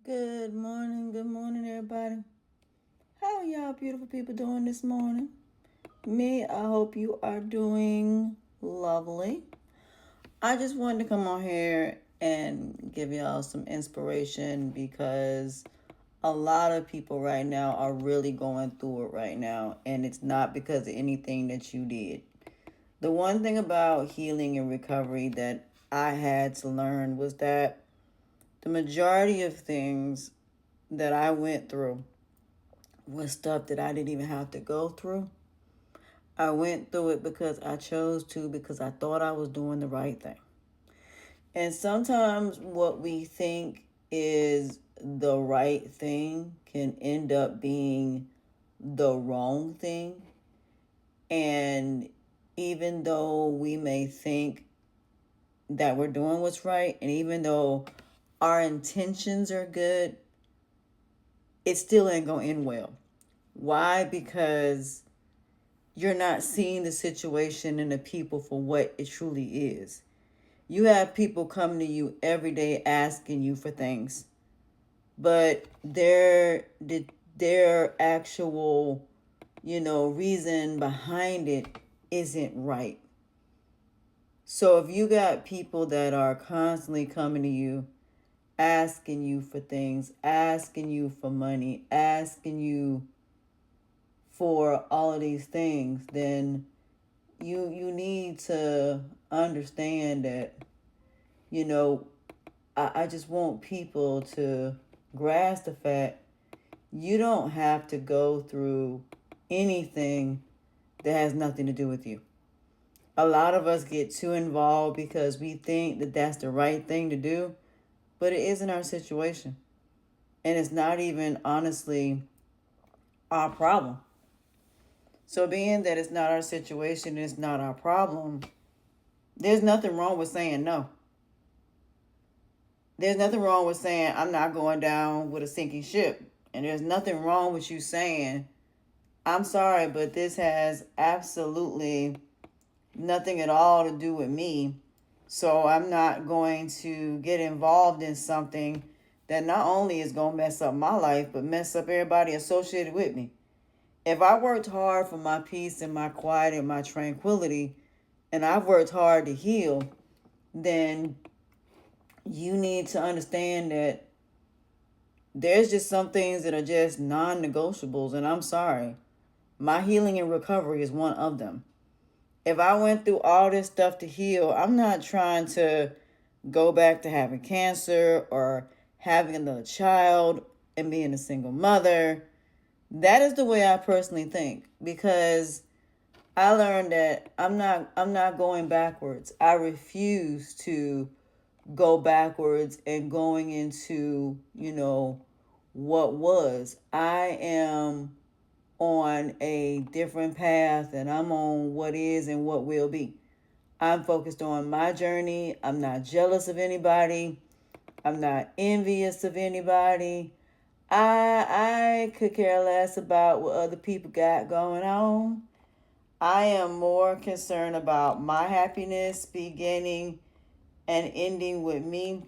Good morning, everybody. How are y'all beautiful people doing this morning? Me, I hope you are doing lovely. I just wanted to come on here and give y'all some inspiration because a lot of people right now are really going through it right now, and it's not because of anything that you did. The one thing about healing and recovery that I had to learn was that the majority of things that I went through was stuff that I didn't even have to go through. I went through it because I chose to, because I thought I was doing the right thing. And sometimes what we think is the right thing can end up being the wrong thing. And even though we may think that we're doing what's right, and even though our intentions are good, it still ain't gonna end well. Why? Because you're not seeing the situation and the people for what it truly is. You have people coming to you every day asking you for things, but their actual, reason behind it isn't right. So if you got people that are constantly coming to you, asking you for things, asking you for money, asking you for all of these things, then you need to understand that, you know, I just want people to grasp the fact you don't have to go through anything that has nothing to do with you. A lot of us get too involved because we think that that's the right thing to do, but it isn't our situation. And it's not even honestly our problem. So, being that it's not our situation, it's not our problem, there's nothing wrong with saying no. There's nothing wrong with saying, I'm not going down with a sinking ship. And there's nothing wrong with you saying, I'm sorry, but this has absolutely nothing at all to do with me. So I'm not going to get involved in something that not only is going to mess up my life, but mess up everybody associated with me. If I worked hard for my peace and my quiet and my tranquility, and I've worked hard to heal, then you need to understand that there's just some things that are just non-negotiables, and I'm sorry. My healing and recovery is one of them. If I went through all this stuff to heal, I'm not trying to go back to having cancer or having another child and being a single mother. That is the way I personally think, because I learned that I'm not going backwards. I refuse to go backwards and going into, what was. I am on a different path, and I'm on what is and what will be. I'm focused on my journey. I'm not jealous of anybody. I'm not envious of anybody. I could care less about what other people got going on. I am more concerned about my happiness beginning and ending with me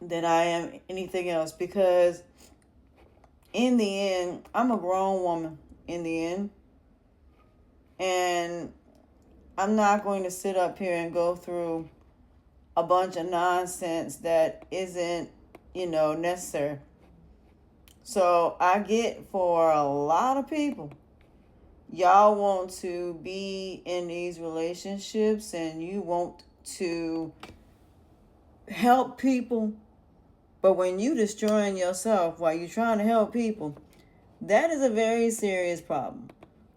than I am anything else, because in the end, I'm a grown woman in the end. And I'm not going to sit up here and go through a bunch of nonsense that isn't, necessary. So I get, for a lot of people, y'all want to be in these relationships and you want to help people, but when you destroying yourself while you're trying to help people, that is a very serious problem.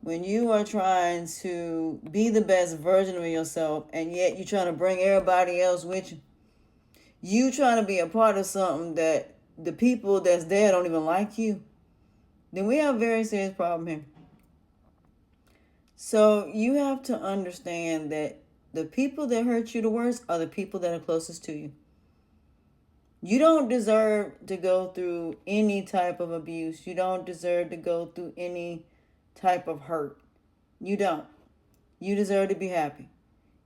When you are trying to be the best version of yourself and yet you're trying to bring everybody else with you, you trying to be a part of something that the people that's there don't even like you, then we have a very serious problem here. So you have to understand that the people that hurt you the worst are the people that are closest to you. You don't deserve to go through any type of abuse. You don't deserve to go through any type of hurt. You don't. You deserve to be happy.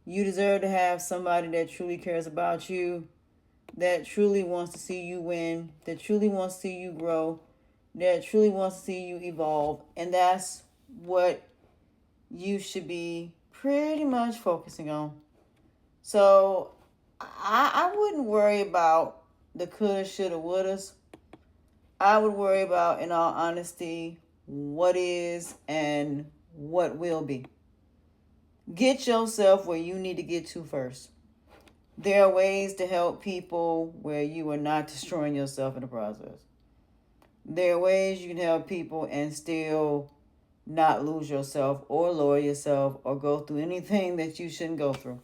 You deserve to have somebody that truly cares about you that truly wants to see you win, that truly wants to see you grow, that truly wants to see you evolve. And that's what you should be pretty much focusing on. So I wouldn't worry about the coulda, shoulda, wouldas. I would worry about, in all honesty, what is and what will be. Get yourself where you need to get to first. There are ways to help people where you are not destroying yourself in the process. There are ways you can help people and still not lose yourself or lower yourself or go through anything that you shouldn't go through.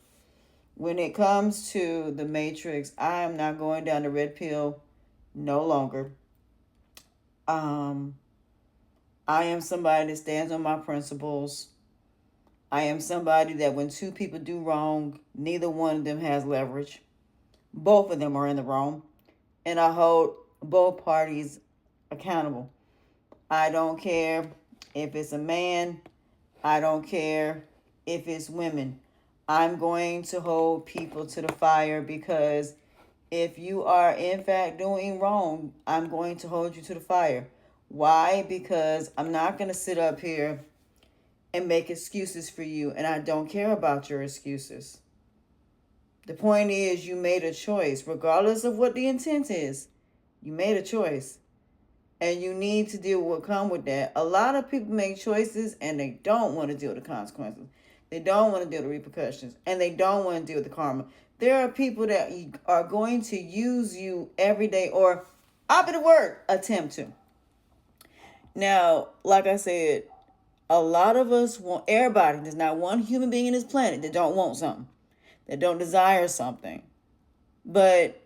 When it comes to the Matrix, I am not going down the red pill no longer. I am somebody that stands on my principles. I am somebody that when two people do wrong, neither one of them has leverage. Both of them are in the wrong. And I hold both parties accountable. I don't care if it's a man. I don't care if it's women. I'm going to hold people to the fire, because if you are in fact doing wrong, I'm going to hold you to the fire. Why? Because I'm not going to sit up here and make excuses for you, and I don't care about your excuses. The point is, you made a choice, regardless of what the intent is. You made a choice, and you need to deal with what come with that. A lot of people make choices and they don't want to deal with the consequences. They don't want to deal with the repercussions, and they don't want to deal with the karma. There are people that are going to use you every day, or opposite word, attempt to. Now, like I said, a lot of us want, everybody, there's not one human being in this planet that don't want something, that don't desire something. But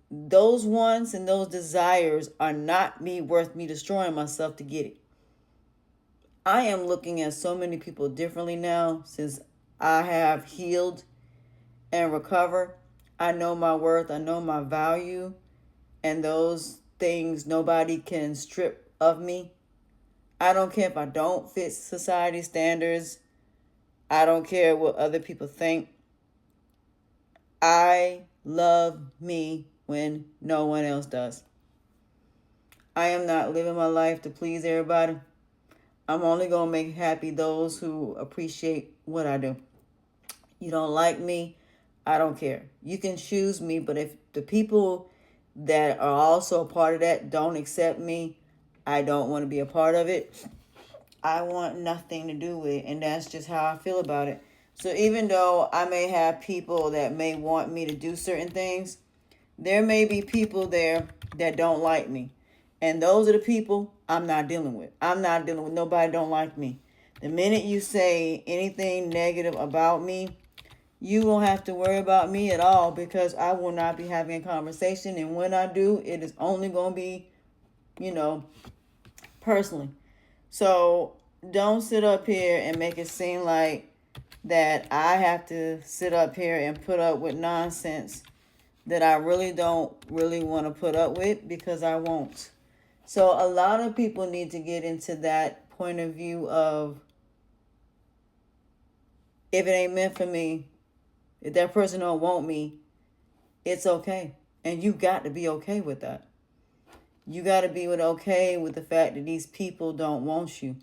those wants and those desires are not worth me destroying myself to get it. I am looking at so many people differently now since I have healed and recovered. I know my worth, I know my value, and those things nobody can strip of me. I don't care if I don't fit society standards. I don't care what other people think. I love me when no one else does. I am not living my life to please everybody. I'm only going to make happy those who appreciate what I do. You don't like me, I don't care. You can choose me, but if the people that are also a part of that don't accept me, I don't want to be a part of it. I want nothing to do with it, and that's just how I feel about it. So even though I may have people that may want me to do certain things, there may be people there that don't like me. And those are the people I'm not dealing with. I'm not dealing with nobody don't like me. The minute you say anything negative about me, you won't have to worry about me at all, because I will not be having a conversation. And when I do, it is only going to be, personally. So don't sit up here and make it seem like that I have to sit up here and put up with nonsense that I really don't really want to put up with, because I won't. So a lot of people need to get into that point of view of, if it ain't meant for me, if that person don't want me, it's okay. And you got to be okay with that. You got to be okay with the fact that these people don't want you.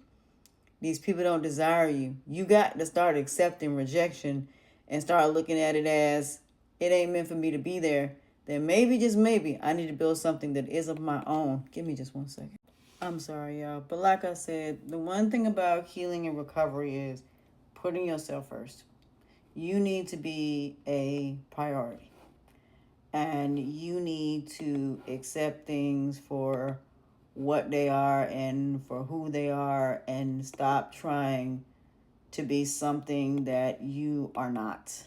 These people don't desire you. You got to start accepting rejection and start looking at it as, it ain't meant for me to be there. Then maybe, just maybe, I need to build something that is of my own. Give me just 1 second. I'm sorry, y'all. But like I said, the one thing about healing and recovery is putting yourself first. You need to be a priority. And you need to accept things for what they are and for who they are, and stop trying to be something that you are not.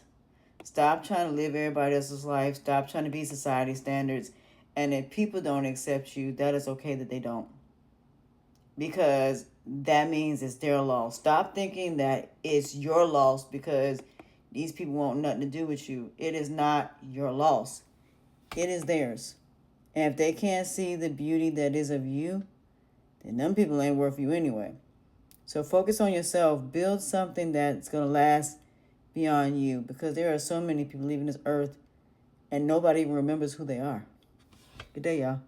Stop trying to live everybody else's life. Stop trying to be society standards. And if people don't accept you, that is okay that they don't. Because that means it's their loss. Stop thinking that it's your loss because these people want nothing to do with you. It is not your loss. It is theirs. And if they can't see the beauty that is of you, then them people ain't worth you anyway. So focus on yourself. Build something that's going to last beyond you, because there are so many people leaving this earth and nobody even remembers who they are. Good day, y'all.